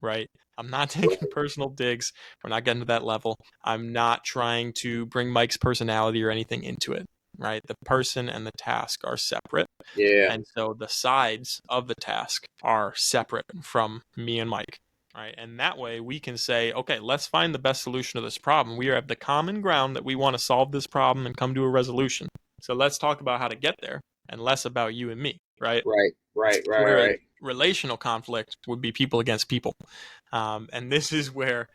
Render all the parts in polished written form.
right? I'm not taking personal digs. We're not getting to that level. I'm not trying to bring Mike's personality or anything into it, right? The person and the task are separate. Yeah. And so the sides of the task are separate from me and Mike, right? And that way we can say, okay, let's find the best solution to this problem. We have the common ground that we want to solve this problem and come to a resolution. So let's talk about how to get there and less about you and me, right? Right. Right. Right. Whereas Right. relational conflict would be people against people. And this is where,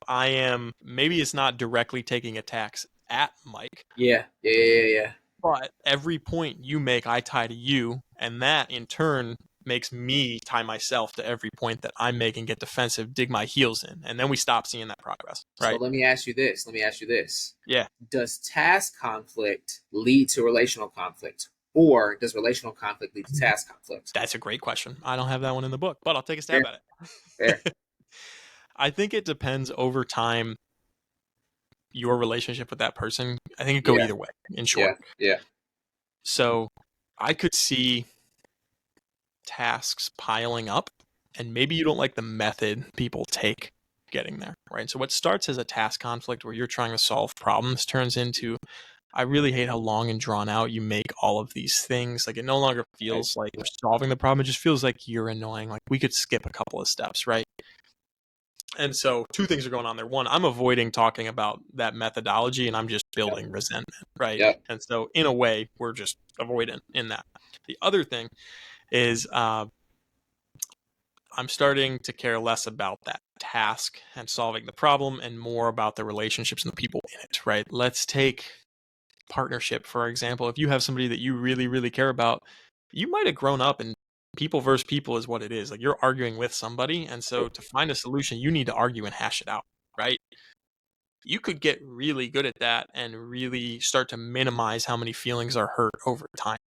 I am, maybe it's not directly taking attacks at Mike, Yeah. Yeah. Yeah. Yeah. but every point you make, I tie to you. And that in turn makes me tie myself to every point that I make and get defensive, dig my heels in. And then we stop seeing that progress, So right? let me ask you this. Let me ask you this. Yeah, Does task conflict lead to relational conflict? Or does relational conflict lead to task conflict? that's a great question. I don't have that one in the book, but I'll take a stab Fair. at Fair. it. I think it depends over time, your relationship with that person. I think it go Yeah. either way, in short. Yeah. Yeah. So I could see tasks piling up, and maybe you don't like the method people take getting there, right? So what starts as a task conflict where you're trying to solve problems turns into, I really hate how long and drawn out you make all of these things. Like, it no longer Right. feels like you're solving the problem. It just feels like you're annoying. Like, we could skip a couple of steps, right? And so two things are going on there. One, I'm avoiding talking about that methodology and I'm just Yep. building resentment, right? Yep. And so in a way, we're just avoidant in that. The other thing is, I'm starting to care less about that task and solving the problem and more about the relationships and the people in it, right? Let's take partnership, for example. If you have somebody that you really, really care about, you might have grown up and people versus people is what it is. Like, you're arguing with somebody. And so to find a solution, you need to argue and hash it out, right? You could get really good at that and really start to minimize how many feelings are hurt over time.